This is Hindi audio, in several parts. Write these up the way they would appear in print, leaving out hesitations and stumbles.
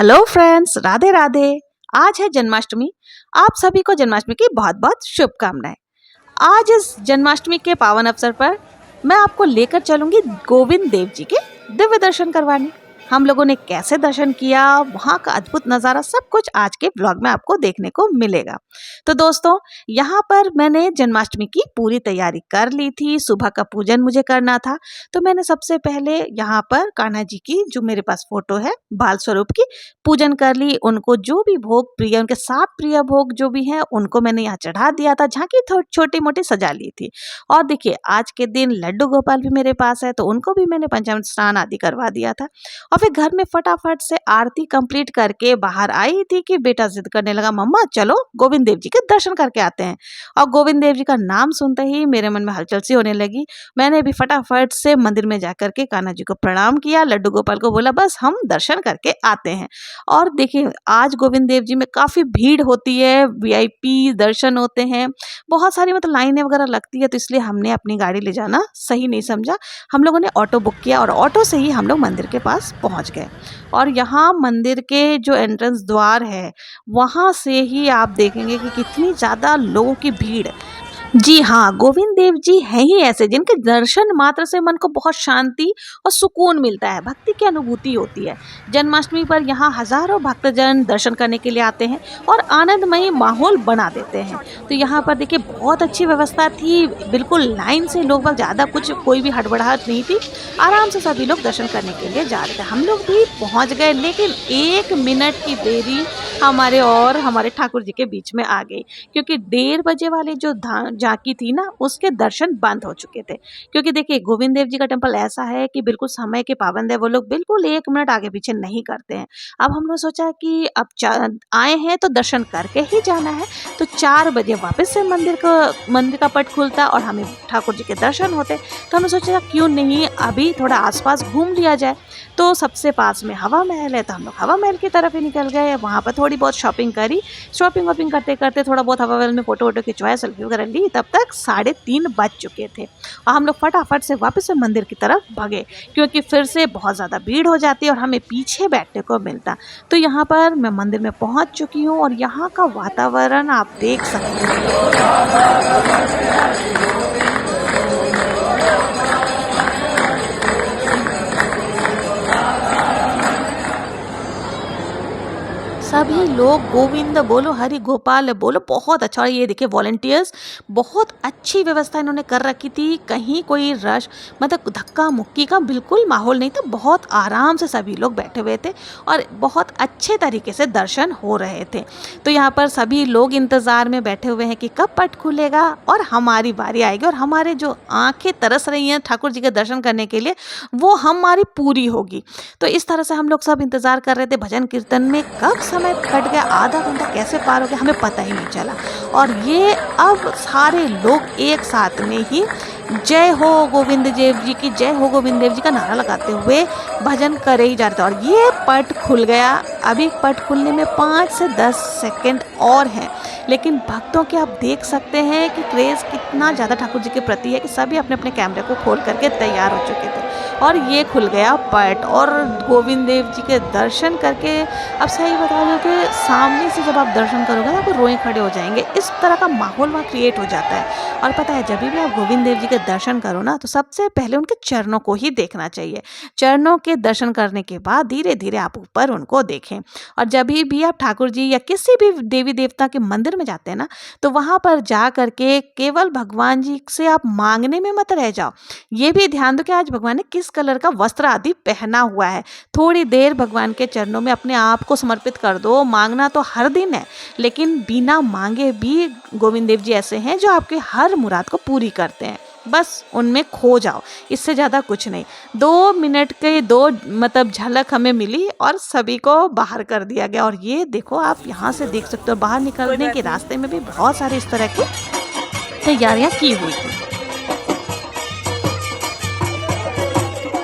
Hello friends, Radhe Radhe. आज है जन्माष्टमी। आप सभी को जन्माष्टमी की बहुत बहुत शुभकामनाएं। आज इस जन्माष्टमी के पावन अवसर पर मैं आपको लेकर चलूंगी गोविंद देव जी के दिव्य दर्शन करवाने। हम लोगों ने कैसे दर्शन किया, वहाँ का अद्भुत नज़ारा, सब कुछ आज के ब्लॉग में आपको देखने को मिलेगा। तो दोस्तों, यहाँ पर मैंने जन्माष्टमी की पूरी तैयारी कर ली थी। सुबह का पूजन मुझे करना था, तो मैंने सबसे पहले यहाँ पर कान्हा जी की, जो मेरे पास फोटो है बाल स्वरूप की, पूजन कर ली। उनको जो भी भोग प्रिय, उनके 7 प्रिय भोग जो भी हैं, उनको मैंने यहाँ चढ़ा दिया था। झांकी छोटी मोटी सजा ली थी। और देखिए, आज के दिन लड्डू गोपाल भी मेरे पास है, तो उनको भी मैंने पंचामृत स्नान आदि करवा दिया था। और फिर घर में फटाफट से आरती कंप्लीट करके बाहर आई थी कि बेटा जिद करने लगा, मम्मा चलो गोविंद देव जी के दर्शन करके आते हैं। और गोविंद देव जी का नाम सुनते ही मेरे मन में हलचल सी होने लगी। मैंने भी फटाफट से मंदिर में जाकर के कान्हा जी को प्रणाम किया, लड्डू गोपाल को बोला बस हम दर्शन करके आते हैं। और देखिए, आज गोविंद देव जी में काफ़ी भीड़ होती है, वीआईपी दर्शन होते हैं, बहुत सारी मतलब लाइनें वगैरह लगती है, तो इसलिए हमने अपनी गाड़ी ले जाना सही नहीं समझा। हम लोगों ने ऑटो बुक किया और ऑटो से ही हम लोग मंदिर के पास पहुंच गए। और यहाँ मंदिर के जो एंट्रेंस द्वार है, वहाँ से ही आप देखेंगे कि कितनी ज़्यादा लोगों की भीड़। जी हाँ, गोविंद देव जी हैं ही ऐसे जिनके दर्शन मात्र से मन को बहुत शांति और सुकून मिलता है, भक्ति की अनुभूति होती है। जन्माष्टमी पर यहाँ हजारों भक्तजन दर्शन करने के लिए आते हैं और आनंदमयी माहौल बना देते हैं। तो यहाँ पर देखिए, बहुत अच्छी व्यवस्था थी, बिल्कुल लाइन से लोग बाग, ज़्यादा कुछ कोई भी हड़बड़ाहट नहीं थी। आराम से सभी लोग दर्शन करने के लिए जा रहे थे। हम लोग भी पहुँच गए, लेकिन 1 मिनट की देरी हमारे और हमारे ठाकुर जी के बीच में आ गई, क्योंकि 1:30 बजे वाले जो झांकी थी ना, उसके दर्शन बंद हो चुके थे। क्योंकि देखिए, गोविंद देव जी का टेम्पल ऐसा है कि बिल्कुल समय के पाबंद है, वो लोग बिल्कुल 1 मिनट आगे पीछे नहीं करते हैं। अब हम लोग सोचा कि अब आए हैं तो दर्शन करके ही जाना है, तो 4 बजे वापस से मंदिर का पट खुलता और हमें ठाकुर जी के दर्शन होते। तो हमने सोचा क्यों नहीं अभी थोड़ा आसपास घूम लिया जाए। तो सबसे पास में हवा महल है, तो हम लोग हवा महल की तरफ ही निकल गए। वहाँ पर थोड़ी बहुत शॉपिंग करी। शॉपिंग वॉपिंग करते करते थोड़ा बहुत हवा महल में फोटो वोटो खिंचवाया, सेल्फी वगैरह ली। तब तक 3:30 बज चुके थे और हम लोग फटाफट से वापस से मंदिर की तरफ भागे, क्योंकि फिर से बहुत ज़्यादा भीड़ हो जाती और हमें पीछे बैठने को मिलता। तो यहाँ पर मैं मंदिर में पहुँच चुकी हूँ और यहाँ का वातावरण आप देख सकते हैं। सभी लोग गोविंद बोलो, हरि गोपाल बोलो, बहुत अच्छा। और ये देखिए, वॉलंटियर्स, बहुत अच्छी व्यवस्था इन्होंने कर रखी थी। कहीं कोई रश मतलब धक्का मुक्की का बिल्कुल माहौल नहीं था। बहुत आराम से सभी लोग बैठे हुए थे और बहुत अच्छे तरीके से दर्शन हो रहे थे। तो यहाँ पर सभी लोग इंतज़ार में बैठे हुए हैं कि कब पट खुलेगा और हमारी बारी आएगी और हमारे जो आंखें तरस रही हैं ठाकुर जी के दर्शन करने के लिए, वो हमारी पूरी होगी। तो इस तरह से हम लोग सब इंतज़ार कर रहे थे। भजन कीर्तन में कब समय कट गया, आधा घंटा कैसे पार हो गया, हमें पता ही नहीं चला। और ये अब सारे लोग एक साथ में ही जय हो गोविंद देव जी की, जय हो गोविंद देव जी का नारा लगाते हुए भजन करे ही जा रहे थे। और ये पट खुल गया। अभी पट खुलने में 5 से 10 सेकंड और हैं, लेकिन भक्तों के आप देख सकते हैं कि क्रेज़ कितना ज़्यादा ठाकुर जी के प्रति है कि सभी अपने अपने कैमरे को खोल करके तैयार हो चुके थे। और ये खुल गया पट और गोविंद देव जी के दर्शन करके, अब सही बता दूं कि सामने से जब आप दर्शन करोगे ना, तो रोए खड़े हो जाएंगे। इस तरह का माहौल वहाँ क्रिएट हो जाता है। और पता है, जब भी आप गोविंद देव जी के दर्शन करो ना, तो सबसे पहले उनके चरणों को ही देखना चाहिए। चरणों के दर्शन करने के बाद धीरे धीरे आप ऊपर उनको देखें। और जब भी आप ठाकुर जी या किसी भी देवी देवता के मंदिर में जाते हैं ना, तो वहाँ पर जा करके केवल भगवान जी से आप मांगने में मत रह जाओ। ये भी ध्यान दो कि आज भगवान ने किस कलर का वस्त्र आदि पहना हुआ है। थोड़ी देर भगवान के चरणों में अपने आप को समर्पित कर दो। मांगना तो हर दिन है, लेकिन बिना मांगे भी गोविंद देव जी ऐसे हैं जो आपके हर मुराद को पूरी करते हैं। बस उनमें खो जाओ, इससे ज़्यादा कुछ नहीं। 2 मिनट के 2 मतलब झलक हमें मिली और सभी को बाहर कर दिया गया। और ये देखो, आप यहाँ से देख सकते हो, बाहर निकलने के रास्ते में भी बहुत सारे इस तरह की तैयारियाँ की हुई थी।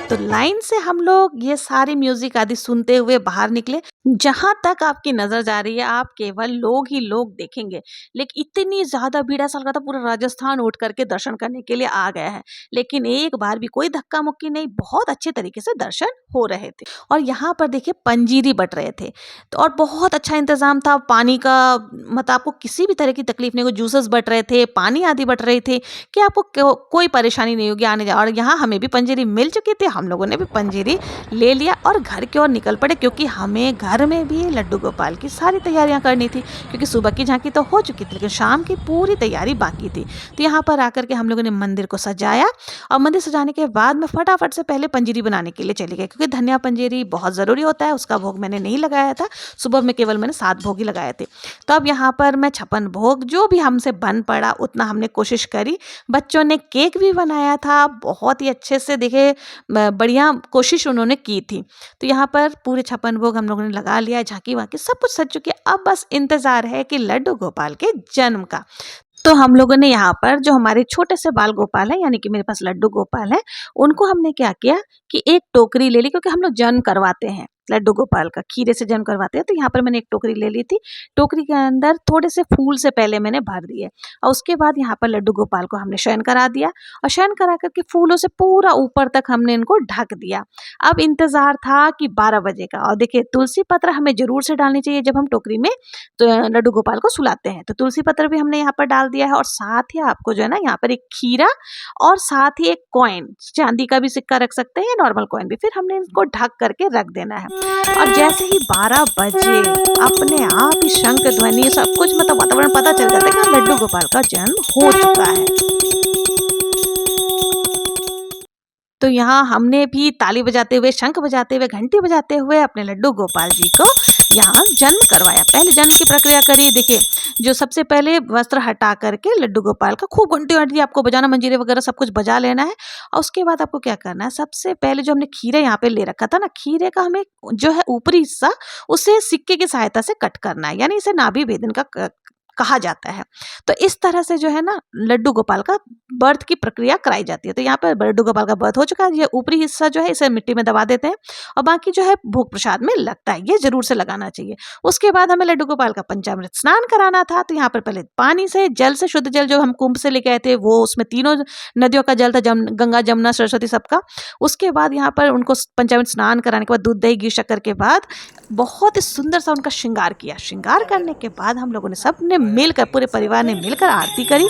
तो लाइन से हम लोग ये सारी म्यूजिक आदि सुनते हुए बाहर निकले। जहां तक आपकी नजर जा रही है आप केवल लोग ही लोग देखेंगे, लेकिन इतनी ज्यादा भीड़, ऐसा लगा था पूरा राजस्थान उठ करके दर्शन करने के लिए आ गया है। लेकिन एक बार भी कोई धक्का मुक्की नहीं, बहुत अच्छे तरीके से दर्शन हो रहे थे। और यहाँ पर देखिए पंजीरी बट रहे थे, तो और बहुत अच्छा इंतजाम था पानी का, मतलब आपको किसी भी तरह की तकलीफ नहीं होगी। जूसेस बट रहे थे, पानी आदि बट रहे थे कि आपको कोई परेशानी नहीं होगी आने जा। और यहाँ हमें भी पंजीरी मिल चुकी थी, हम लोगों ने भी पंजीरी ले लिया और घर की ओर निकल पड़े, क्योंकि हमें घर में भी लड्डू गोपाल की सारी तैयारियां करनी थी। क्योंकि सुबह की झांकी तो हो चुकी थी, लेकिन शाम की पूरी तैयारी बाकी थी। तो यहाँ पर आकर के हम लोगों ने मंदिर को सजाया, और मंदिर सजाने के बाद में फटाफट से पहले पंजीरी बनाने के लिए चली गई, क्योंकि धनिया पंजीरी बहुत ज़रूरी होता है। उसका भोग मैंने नहीं लगाया था, सुबह में केवल मैंने 7 भोग ही लगाए थे। तो अब यहाँ पर मैं 56 भोग जो भी हमसे बन पड़ा उतना हमने कोशिश करी। बच्चों ने केक भी बनाया था, बहुत ही अच्छे से, देखे बढ़िया कोशिश उन्होंने की थी। तो यहाँ पर पूरे 56 भोग हम लोगों ने लगा लिया, झांकी वाकी सब कुछ सज चुकी है। अब बस इंतजार है कि लड्डू गोपाल के जन्म का। तो हम लोगों ने यहाँ पर जो हमारे छोटे से बाल गोपाल है, यानी कि मेरे पास लड्डू गोपाल है, उनको हमने क्या किया कि एक टोकरी ले ली, क्योंकि हम लोग जन्म करवाते हैं लड्डू गोपाल का, खीरे से जन्म करवाते हैं। तो यहाँ पर मैंने एक टोकरी ले ली थी, टोकरी के अंदर थोड़े से फूल से पहले मैंने भर दिए, और उसके बाद यहाँ पर लड्डू गोपाल को हमने शयन करा दिया, और शयन करा करके फूलों से पूरा ऊपर तक हमने इनको ढक दिया। अब इंतजार था कि 12 बजे का। और देखिए तुलसी पत्र हमें जरूर से डालनी चाहिए जब हम टोकरी में तो लड्डू गोपाल को सुलाते हैं, तो तुलसी पत्र भी हमने यहाँ पर डाल दिया है। और साथ ही आपको जो है ना यहाँ पर एक खीरा और साथ ही एक कॉइन, चांदी का भी सिक्का रख सकते हैं, नॉर्मल कॉइन भी, फिर हमने इनको ढक करके रख देना है। और जैसे ही 12 बजे अपने आप ही शंख ध्वनि सब कुछ, मतलब वातावरण पता चल जाता है कि लड्डू गोपाल का जन्म हो चुका है। तो यहाँ हमने भी ताली बजाते हुए, शंख बजाते हुए, घंटी बजाते हुए अपने लड्डू गोपाल जी को यहाँ जन्म करवाया। पहले जन्म की प्रक्रिया करी। देखिए जो सबसे पहले वस्त्र हटा करके लड्डू गोपाल का खूब घंटी वंटी आपको बजाना, मंजीरे वगैरह सब कुछ बजा लेना है। और उसके बाद आपको क्या करना है, सबसे पहले जो हमने खीरे यहाँ पे ले रखा था ना, खीरे का हमें जो है ऊपरी हिस्सा उसे सिक्के की सहायता से कट करना है, यानी इसे नाभि भेदन का कहा जाता है। तो इस तरह से जो है ना लड्डू गोपाल का बर्थ की प्रक्रिया कराई जाती है। तो यहाँ पर लड्डू गोपाल का बर्थ हो चुका है। ये ऊपरी हिस्सा जो है इसे मिट्टी में दबा देते हैं, और बाकी जो है भोग प्रसाद में लगता है, ये जरूर से लगाना चाहिए। उसके बाद हमें लड्डू गोपाल का पंचामृत स्नान कराना था। तो यहाँ पर पहले पानी से, जल से, शुद्ध जल जो हम कुंभ से लेके आए थे, वो उसमें तीनों नदियों का जल था, गंगा, जमुना, सरस्वती सबका। उसके बाद यहाँ पर उनको पंचामृत स्नान कराने के बाद दूध, दही, घी, शक्कर के बाद बहुत ही सुंदर सा उनका श्रृंगार किया। श्रृंगार करने के बाद हम लोगों ने सबने मिलकर, पूरे परिवार ने मिलकर आरती करी।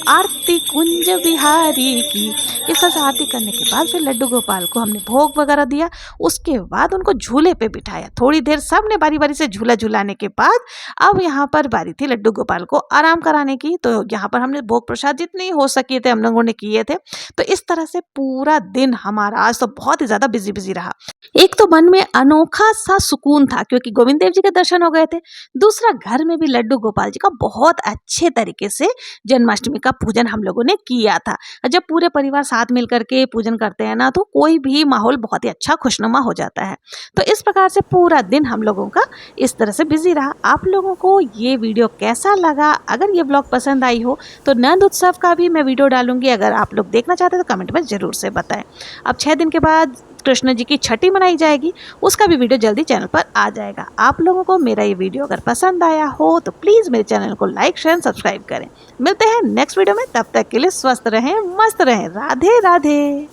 आरती कुंज बिहारी की, इस तरह से आरती करने के बाद फिर लड्डू गोपाल को हमने भोग वगैरह दिया। उसके बाद उनको झूले पे बिठाया, थोड़ी देर सबने बारी बारी से झूला झूलाने के बाद अब यहाँ पर बारी थी लड्डू गोपाल को आराम कराने की। तो यहाँ पर हमने भोग प्रसाद जितने हो सके थे हम लोगों ने किए थे। तो इस तरह से पूरा दिन हमारा आज तो बहुत ही ज्यादा बिजी रहा। एक तो मन में अनोखा सा सुकून था, क्योंकि गोविंद देव जी के दर्शन हो गए थे। दूसरा, घर में भी लड्डू गोपाल जी का बहुत अच्छे तरीके से जन्माष्टमी का पूजन हम लोगों ने किया था। जब पूरे परिवार साथ मिलकर के पूजन करते हैं ना, तो कोई भी माहौल बहुत ही अच्छा खुशनुमा हो जाता है। तो इस प्रकार से पूरा दिन हम लोगों का इस तरह से बिजी रहा। आप लोगों को ये वीडियो कैसा लगा? अगर ये ब्लॉग पसंद आई हो तो नंद उत्सव का भी मैं वीडियो डालूंगी, अगर आप लोग देखना चाहते हैं तो कमेंट में जरूर से बताएं। अब 6 दिन के बाद कृष्ण जी की छठी मनाई जाएगी, उसका भी वीडियो जल्दी चैनल पर आ जाएगा। आप लोगों को मेरा ये वीडियो अगर पसंद आया हो तो प्लीज़ मेरे चैनल को लाइक, शेयर, सब्सक्राइब करें। मिलते हैं नेक्स्ट वीडियो में, तब तक के लिए स्वस्थ रहें, मस्त रहें। राधे राधे।